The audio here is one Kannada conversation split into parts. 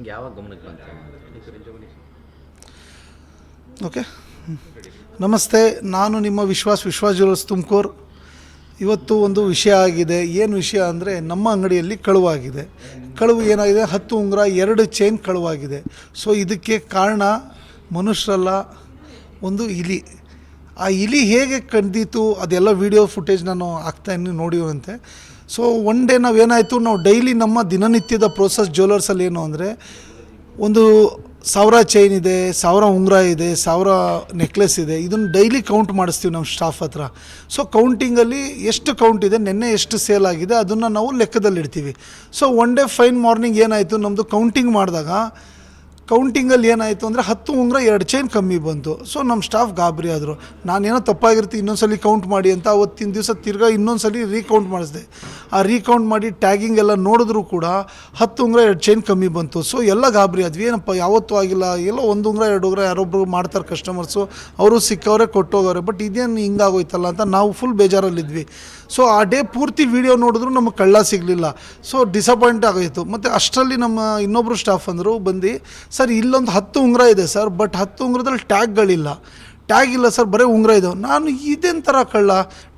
ಯಾವಾಗ ಗಮನಕ್ಕೆ ಬಂತು? ಓಕೆ, ನಮಸ್ತೆ. ನಾನು ನಿಮ್ಮ ವಿಶ್ವಾಸ್ ಜ್ಯುವೆಲ್ಲರ್ಸ್ ತುಮಕೂರು. ಇವತ್ತು ಒಂದು ವಿಷಯ ಆಗಿದೆ. ಏನು ವಿಷಯ ಅಂದರೆ, ನಮ್ಮ ಅಂಗಡಿಯಲ್ಲಿ ಕಳುವಾಗಿದೆ. ಕಳುವು ಏನಾಗಿದೆ, 10 ಉಂಗುರ 2 ಚೈನ್ ಕಳುವಾಗಿದೆ. ಸೊ ಇದಕ್ಕೆ ಕಾರಣ ಮನುಷ್ಯರಲ್ಲ, ಒಂದು ಇಲಿ. ಆ ಇಲಿ ಹೇಗೆ ಕಂಡಿತು ಅದೆಲ್ಲ ವೀಡಿಯೋ ಫುಟೇಜ್ ನಾನು ಹಾಕ್ತಾಯಿದ್ದೀನಿ, ನೋಡಿರುವಂತೆ. ಸೊ ಒನ್ ಡೇ ನಾವೇನಾಯಿತು, ನಾವು ಡೈಲಿ ನಮ್ಮ ದಿನನಿತ್ಯದ ಪ್ರೋಸೆಸ್ ಜ್ಯುವೆಲ್ಲರ್ಸಲ್ಲಿ ಏನು ಅಂದರೆ, ಒಂದು 1000 ಚೈನ್ ಇದೆ, 1000 ಉಂಗುರ ಇದೆ, 1000 ನೆಕ್ಲೆಸ್ ಇದೆ. ಇದನ್ನು ಡೈಲಿ ಕೌಂಟ್ ಮಾಡಿಸ್ತೀವಿ ನಮ್ಮ ಸ್ಟಾಫ್ ಹತ್ರ. ಸೊ ಕೌಂಟಿಂಗಲ್ಲಿ ಎಷ್ಟು ಕೌಂಟ್ ಇದೆ, ನೆನ್ನೆ ಎಷ್ಟು ಸೇಲ್ ಆಗಿದೆ, ಅದನ್ನು ನಾವು ಲೆಕ್ಕದಲ್ಲಿಡ್ತೀವಿ. So one day fine morning ಏನಾಯಿತು, ನಮ್ಮದು ಕೌಂಟಿಂಗ್ ಮಾಡಿದಾಗ ಕೌಂಟಿಂಗಲ್ಲಿ ಏನಾಯಿತು ಅಂದರೆ 10 ಉಂಗುರ 2 ಚೈನ್ ಕಮ್ಮಿ ಬಂತು. ಸೊ ನಮ್ಮ ಸ್ಟಾಫ್ ಗಾಬರಿ ಆದರು. ನಾನೇನೋ ತಪ್ಪಾಗಿರ್ತೀನಿ, ಇನ್ನೊಂದ್ಸಲಿ ಕೌಂಟ್ ಮಾಡಿ ಅಂತ ಅವತ್ತಿನ ದಿವಸ ತಿರ್ಗಾ ಇನ್ನೊಂದ್ಸಲಿ ರೀಕೌಂಟ್ ಮಾಡಿಸಿದೆ. ಆ ರೀಕೌಂಟ್ ಮಾಡಿ ಟ್ಯಾಗಿಂಗ್ ಎಲ್ಲ ನೋಡಿದ್ರು ಕೂಡ 10 ಉಂಗುರ 2 ಚೈನ್ ಕಮ್ಮಿ ಬಂತು. ಸೊ ಎಲ್ಲ ಗಾಬರಿ ಆದ್ವಿ. ಏನಪ್ಪ ಯಾವತ್ತೂ ಆಗಿಲ್ಲ, ಎಲ್ಲ 1 ಉಂಗುರ 2 ಉಂಗುರ ಯಾರೊಬ್ಬರು ಮಾಡ್ತಾರೆ ಕಸ್ಟಮರ್ಸು, ಅವರು ಸಿಕ್ಕವರೇ ಕೊಟ್ಟೋಗವ್ರೆ, ಬಟ್ ಇದೇನು ಹಿಂಗಾಗೋಯ್ತಲ್ಲ ಅಂತ ನಾವು ಫುಲ್ ಬೇಜಾರಲ್ಲಿದ್ವಿ. ಸೊ ಆ ಡೇ ಪೂರ್ತಿ ವೀಡಿಯೋ ನೋಡಿದ್ರು ನಮಗೆ ಕಳ್ಳ ಸಿಗಲಿಲ್ಲ. ಸೊ ಡಿಸಪಾಯಿಂಟ್ ಆಗೋಯಿತು. ಮತ್ತು ಅಷ್ಟರಲ್ಲಿ ನಮ್ಮ ಇನ್ನೊಬ್ಬರು ಸ್ಟಾಫ್ ಅಂದರು ಬಂದು, ಸರ್ ಇಲ್ಲೊಂದು 10 ಉಂಗುರ ಇದೆ ಸರ್, ಬಟ್ 10 ಉಂಗುರದಲ್ಲಿ ಟ್ಯಾಗ್ಗಳಿಲ್ಲ. ಟ್ಯಾಗ್ ಇಲ್ಲ ಸರ್, ಬರೀ ಉಂಗುರ ಇದೆ. ನಾನು ಇದೇನು ಥರ ಕಳ್ಳ,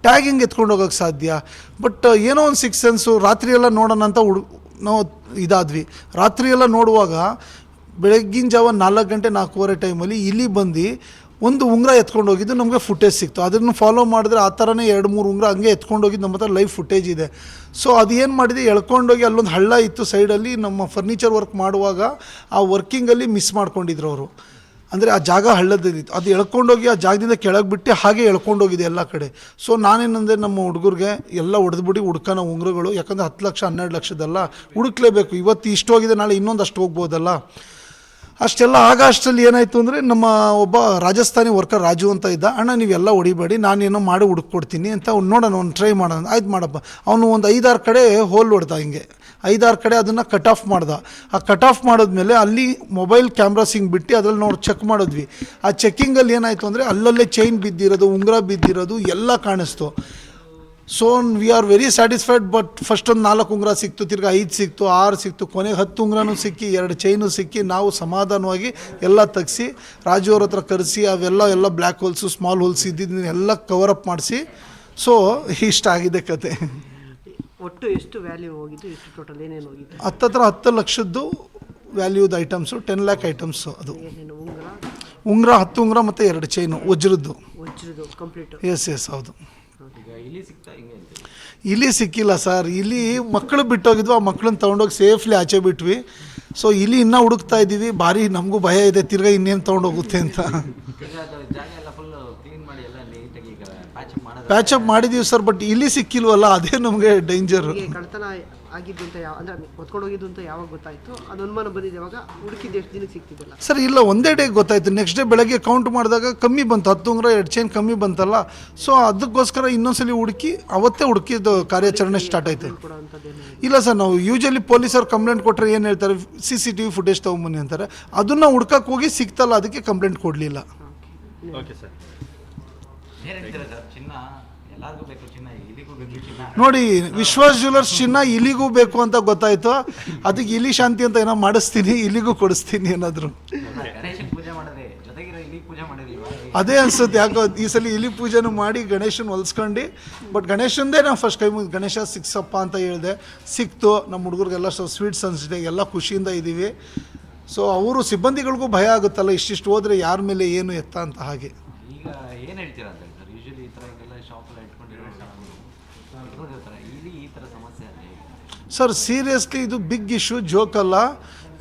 ಟ್ಯಾಗ್ ಹೆಂಗೆ ಎತ್ಕೊಂಡು ಹೋಗೋಕ್ಕೆ ಸಾಧ್ಯ? ಬಟ್ ಏನೋ ಒಂದು 6 ಸೆನ್ಸು, ರಾತ್ರಿಯೆಲ್ಲ ನೋಡೋಣ ಅಂತ ನಾವು ಇದಾದ್ವಿ. ರಾತ್ರಿಯೆಲ್ಲ ನೋಡುವಾಗ ಬೆಳಗ್ಗಿನ ಜಾವ 4 ಗಂಟೆ 4:15 ಟೈಮಲ್ಲಿ ಇಲಿ ಬಂದು ಒಂದು ಉಂಗುರ ಎತ್ಕೊಂಡು ಹೋಗಿದ್ದು ನಮಗೆ ಫುಟೇಜ್ ಸಿಕ್ತು. ಅದನ್ನು ಫಾಲೋ ಮಾಡಿದ್ರೆ ಆ ಥರನೇ 2-3 ಉಂಗುರ ಹಂಗೆ ಎತ್ಕೊಂಡು ಹೋಗಿದ್ದು ನಮ್ಮ ಹತ್ರ ಲೈವ್ ಫುಟೇಜ್ ಇದೆ. ಸೊ ಅದು ಏನು ಮಾಡಿದೆ, ಎಳ್ಕೊಂಡೋಗಿ ಅಲ್ಲೊಂದು ಹಳ್ಳ ಇತ್ತು ಸೈಡಲ್ಲಿ, ನಮ್ಮ ಫರ್ನಿಚರ್ ವರ್ಕ್ ಮಾಡುವಾಗ ಆ ವರ್ಕಿಂಗಲ್ಲಿ ಮಿಸ್ ಮಾಡ್ಕೊಂಡಿದ್ರು ಅವರು. ಅಂದರೆ ಆ ಜಾಗ ಹಳ್ಳದಲ್ಲಿತ್ತು, ಅದು ಎಳ್ಕೊಂಡೋಗಿ ಆ ಜಾಗದಿಂದ ಕೆಳಗೆ ಬಿಟ್ಟು ಹಾಗೆ ಎಳ್ಕೊಂಡೋಗಿದೆ ಎಲ್ಲ ಕಡೆ. ಸೊ ನಾನೇನಂದರೆ ನಮ್ಮ ಹುಡುಗರಿಗೆ ಎಲ್ಲ ಹೊಡೆದ್ಬಿಟ್ಟು ಹುಡ್ಕೋಣ ಉಂಗುರಗಳು, ಯಾಕಂದರೆ 10 ಲಕ್ಷ 12 ಲಕ್ಷದಲ್ಲ, ಹುಡುಕ್ಲೇಬೇಕು. ಇವತ್ತು ಇಷ್ಟು ಹೋಗಿದೆ, ನಾಳೆ ಇನ್ನೊಂದು ಅಷ್ಟು ಹೋಗ್ಬೋದಲ್ಲ. ಅಷ್ಟೆಲ್ಲ ಆಗ ಅಷ್ಟರಲ್ಲಿ ಏನಾಯಿತು ಅಂದರೆ, ನಮ್ಮ ಒಬ್ಬ ರಾಜಸ್ಥಾನಿ ವರ್ಕರ್ ರಾಜು ಅಂತ ಇದ್ದ. ಅಣ್ಣ ನೀವೆಲ್ಲ ಹೊಡಿಬೇಡಿ, ನಾನೇನೋ ಮಾಡಿ ಹುಡುಕೊಡ್ತೀನಿ ಅಂತ. ನೋಡೋಣ, ಒಂದು ಟ್ರೈ ಮಾಡೋಣ. ಆಯ್ತು ಮಾಡಪ್ಪ. ಅವನು ಒಂದು 5-6 ಕಡೆ ಹೋಲ್ ಹೊಡೆದ, ಹಿಂಗೆ 5-6 ಕಡೆ ಅದನ್ನು ಕಟ್ ಆಫ್ ಮಾಡ್ದ. ಆ ಕಟ್ ಆಫ್ ಮಾಡಿದ್ಮೇಲೆ ಅಲ್ಲಿ ಮೊಬೈಲ್ ಕ್ಯಾಮ್ರಾಸ್ ಹಿಂಗೆ ಬಿಟ್ಟು ಅದ್ರಲ್ಲಿ ನಾವು ಚೆಕ್ ಮಾಡಿದ್ವಿ. ಆ ಚೆಕ್ಕಿಂಗಲ್ಲಿ ಏನಾಯಿತು ಅಂದರೆ, ಅಲ್ಲಲ್ಲೇ ಚೈನ್ ಬಿದ್ದಿರೋದು, ಉಂಗುರ ಬಿದ್ದಿರೋದು ಎಲ್ಲ ಕಾಣಿಸ್ತು. So we are very satisfied. But first ಒಂದು 4 ಉಂಗುರ ಸಿಕ್ತು, ತಿರ್ಗಿ 5 ಸಿಕ್ತು, 6 ಸಿಕ್ತು, ಕೊನೆಗೆ 10 ಉಂಗುರನೂ ಸಿಕ್ಕಿ 2 ಚೈನು ಸಿಕ್ಕಿ ನಾವು ಸಮಾಧಾನವಾಗಿ ಎಲ್ಲ ತೆಗ್ಸಿ ರಾಜು ಅವ್ರ ಹತ್ರ ಕರೆಸಿ ಅವೆಲ್ಲ ಬ್ಲ್ಯಾಕ್ ಹೋಲ್ಸು, ಸ್ಮಾಲ್ ಹೋಲ್ಸ್ ಇದ್ದಿದ್ದನ್ನೆಲ್ಲ ಕವರ್ ಅಪ್ ಮಾಡಿಸಿ. ಸೊ ಇಷ್ಟ ಆಗಿದೆ ಕತೆ. ಒಟ್ಟು ಎಷ್ಟು ವ್ಯಾಲ್ಯೂ ಹೋಗಿದ್ದು, ಎಷ್ಟು ಟೋಟಲ್ ಏನೇನು ಹೋಗಿದ್ದು? 10 ಲಕ್ಷದ್ದು ವ್ಯಾಲ್ಯೂದ ಐಟಮ್ಸು, 10 ಲ್ಯಾಕ್ ಐಟಮ್ಸು. ಅದು ಉಂಗುರ 10 ಉಂಗುರ ಮತ್ತು 2 ಚೈನು ವಜ್ರದ್ದು ಕಂಪ್ಲೀಟ್. ಎಸ್ ಹೌದು. ಇಲಿ ಸಿಕ್ಕಿಲ್ಲ ಸರ್. ಇಲಿ ಮಕ್ಕಳು ಬಿಟ್ಟೋಗಿದ್ವು, ಆ ಮಕ್ಕಳನ್ನ ತೊಗೊಂಡೋಗಿ ಸೇಫ್ಲಿ ಆಚೆ ಬಿಟ್ವಿ. ಸೊ ಇಲಿ ಇನ್ನೂ ಹುಡುಕ್ತಾ ಇದ್ದೀವಿ. ಭಾರಿ ನಮಗೂ ಭಯ ಇದೆ, ತಿರ್ಗಾ ಇನ್ನೇನು ತೊಗೊಂಡೋಗುತ್ತೆ ಅಂತ. ಪ್ಯಾಚಪ್ ಮಾಡಿದ್ದೀವಿ ಸರ್, ಬಟ್ ಇಲ್ಲಿ ಸಿಕ್ಕಿಲ್ವಲ್ಲ, ಅದೇ ನಮಗೆ ಡೇಂಜರು. ಕಳ್ತನ ಆಗಿದ್ದು ಅಂತ ಅಂದರೆ ಹೊತ್ಕೊಂಡು ಹೋಗಿದ್ದು ಅಂತ ಯಾವಾಗ ಗೊತ್ತಾಯಿತು? ಅದು ಅನುಮಾನ ಬಂದಿದೆ ಯಾವಾಗ? ಹುಡುಕಿದ್ದು ಎಷ್ಟು ದಿನಕ್ಕೆ ಸಿಕ್ತಿದ್ದಲ್ಲ ಸರ್? ಇಲ್ಲ, ಒಂದೇ ಡೇ ಗೊತ್ತಾಯಿತು. ನೆಕ್ಸ್ಟ್ ಡೇ ಬೆಳಗ್ಗೆ ಕೌಂಟ್ ಮಾಡಿದಾಗ ಕಮ್ಮಿ ಬಂತು, 10 ಉಂಗುರ 2 ಚೈನ್ ಕಮ್ಮಿ ಬಂತಲ್ಲ. ಸೊ ಅದಕ್ಕೋಸ್ಕರ ಇನ್ನೊಂದ್ಸಲಿ ಅವತ್ತೇ ಹುಡುಕಿದ್ದು ಕಾರ್ಯಾಚರಣೆ ಸ್ಟಾರ್ಟ್ ಆಯಿತು. ಇಲ್ಲ ಸರ್, ನಾವು ಯೂಶಲಿ ಪೊಲೀಸರು ಕಂಪ್ಲೇಂಟ್ ಕೊಟ್ಟರೆ ಏನು ಹೇಳ್ತಾರೆ, CCTV ಫುಟೇಜ್ ತೊಗೊಂಬನ್ನಿ ಅಂತಾರೆ. ಅದನ್ನು ಹುಡ್ಕಕ್ಕೆ ಹೋಗಿ ಸಿಕ್ತಲ್ಲ, ಅದಕ್ಕೆ ಕಂಪ್ಲೇಂಟ್ ಕೊಡಲಿಲ್ಲ. ನೋಡಿ, ವಿಶ್ವಾಸ್ ಜ್ಯುವೆಲ್ಲರ್ಸ್ ಚಿನ್ನ ಇಲಿಗೂ ಬೇಕು ಅಂತ ಗೊತ್ತಾಯ್ತು. ಅದಕ್ಕೆ ಇಲಿ ಶಾಂತಿ ಅಂತ ಏನೋ ಮಾಡಿಸ್ತೀನಿ, ಇಲಿಗೂ ಕೊಡಿಸ್ತೀನಿ ಏನಾದರೂ. ಅದೇ ಅನ್ಸುತ್ತೆ ಯಾಕೋ ಈ ಸಲ ಇಲಿ ಪೂಜೆನೂ ಮಾಡಿ ಗಣೇಶನ ಹೊಲ್ಸ್ಕೊಂಡು. ಬಟ್ ಗಣೇಶಂದೇ ನಾವು ಫಸ್ಟ್ ಕೈ ಗಣೇಶ ಸಿಕ್ಸಪ್ಪ ಅಂತ ಹೇಳಿದೆ, ಸಿಕ್ತು. ನಮ್ಮ ಹುಡುಗರಿಗೆಲ್ಲ ಸ್ವೀಟ್ಸ್ ಅನಿಸಿದೆ, ಎಲ್ಲ ಖುಷಿಯಿಂದ ಇದ್ದೀವಿ. ಸೊ ಅವರು ಸಿಬ್ಬಂದಿಗಳಿಗೂ ಭಯ ಆಗುತ್ತಲ್ಲ, ಇಷ್ಟಿಷ್ಟು ಹೋದರೆ ಯಾರ ಮೇಲೆ ಏನು ಎತ್ತ ಅಂತ. ಹಾಗೆ ಈಗ ಏನು ಹೇಳ್ತೀರಾ ಅಂತ ಸರ್, ಯೂಶಲಿ ಈ ಥರ ಎಲ್ಲ ಶಾಪೆಲ್ಲ ಇಟ್ಕೊಂಡಿರೋ ಇಲ್ಲಿ ಈ ಥರ ಸಮಸ್ಯೆ ಅದೇ ಸರ್. ಸೀರಿಯಸ್ಲಿ ಇದು ಬಿಗ್ ಇಶ್ಯೂ, ಜೋಕಲ್ಲ.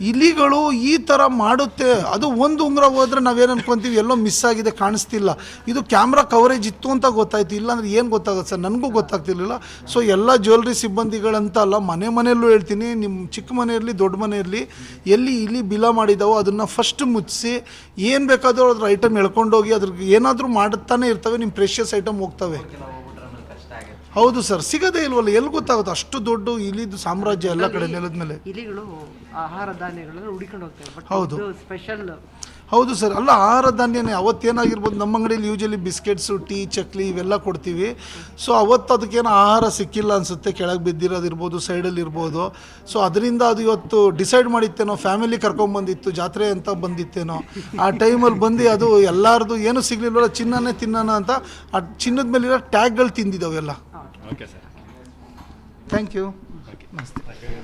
ಇಲಿಗಳು ಈ ಥರ ಮಾಡುತ್ತೆ. ಅದು ಒಂದು ಉಂಗುರ ಹೋದರೆ ನಾವೇನು ಅನ್ಕೊತೀವಿ, ಎಲ್ಲೋ ಮಿಸ್ ಆಗಿದೆ, ಕಾಣಿಸ್ತಿಲ್ಲ. ಇದು ಕ್ಯಾಮ್ರಾ ಕವರೇಜ್ ಇತ್ತು ಅಂತ ಗೊತ್ತಾಯಿತು, ಇಲ್ಲಾಂದ್ರೆ ಏನು ಗೊತ್ತಾಗುತ್ತೆ ಸರ್, ನನಗೂ ಗೊತ್ತಾಗ್ತಿರ್ಲಿಲ್ಲ. ಸೊ ಎಲ್ಲ ಜ್ಯುವೆಲ್ರಿ ಸಿಬ್ಬಂದಿಗಳಂತ ಅಲ್ಲ, ಮನೆಯಲ್ಲೂ ಹೇಳ್ತೀನಿ, ನಿಮ್ಮ ಚಿಕ್ಕ ಮನೆ ಇರಲಿ ದೊಡ್ಡ ಮನೆ ಇರಲಿ, ಎಲ್ಲಿ ಇಲಿ ಬಿಲ ಮಾಡಿದಾವೋ ಅದನ್ನು ಫಸ್ಟ್ ಮುಚ್ಚಿಸಿ, ಏನು ಬೇಕಾದರೂ ಅದ್ರ ಐಟಮ್ ಎಳ್ಕೊಂಡೋಗಿ ಅದ್ರಿಗೆ ಏನಾದರೂ ಮಾಡುತ್ತಾನೆ ಇರ್ತವೆ, ನಿಮ್ಮ ಪ್ರೆಷಿಯಸ್ ಐಟಮ್ ಹೋಗ್ತವೆ. ಹೌದು ಸರ್, ಸಿಗೋದೇ ಇಲ್ವಲ್ಲ, ಎಲ್ಲಿ ಗೊತ್ತಾಗುತ್ತೆ? ಅಷ್ಟು ದೊಡ್ಡ ಇಲಿದು ಸಾಮ್ರಾಜ್ಯ ಎಲ್ಲ ಕಡೆ ನೆಲದ ಮೇಲೆ. ಇಲಿಗಳು ಆಹಾರ ಧಾನ್ಯಗಳನ್ನು ಹುಡುಕೊಂಡು ಹೋಗ್ತವೆ. ಹೌದು, ಸ್ಪೆಷಲ್ ಹೌದು ಸರ್, ಅಲ್ಲ ಆಹಾರ ಧಾನ್ಯನೇ. ಅವತ್ತೇನಾಗಿರ್ಬೋದು, ನಮ್ಮ ಅಂಗಡಿಯಲ್ಲಿ ಯೂಶಲಿ ಬಿಸ್ಕೆಟ್ಸು, ಟೀ, ಚಕ್ಲಿ ಇವೆಲ್ಲ ಕೊಡ್ತೀವಿ. ಸೊ ಅವತ್ತು ಅದಕ್ಕೇನೋ ಆಹಾರ ಸಿಕ್ಕಿಲ್ಲ ಅನಿಸುತ್ತೆ, ಕೆಳಗೆ ಬಿದ್ದಿರೋದಿರ್ಬೋದು, ಸೈಡಲ್ಲಿ ಇರ್ಬೋದು. ಸೊ ಅದರಿಂದ ಅದು ಇವತ್ತು ಡಿಸೈಡ್ ಮಾಡಿತ್ತೇನೋ, ಫ್ಯಾಮಿಲಿ ಕರ್ಕೊಂಬಂದಿತ್ತು, ಜಾತ್ರೆ ಅಂತ ಬಂದಿತ್ತೇನೋ. ಆ ಟೈಮಲ್ಲಿ ಬಂದು ಅದು ಎಲ್ಲರದು ಏನೂ ಸಿಗಲಿಲ್ಲ, ಚಿನ್ನನೇ ತಿನ್ನೋಣ ಅಂತ ಆ ಚಿನ್ನದ ಮೇಲಿರೋ ಟ್ಯಾಗ್ಗಳು ತಿಂದಿದ್ದಾವೆಲ್ಲ. Okay sir. Thank you. ನಮಸ್ತೆ.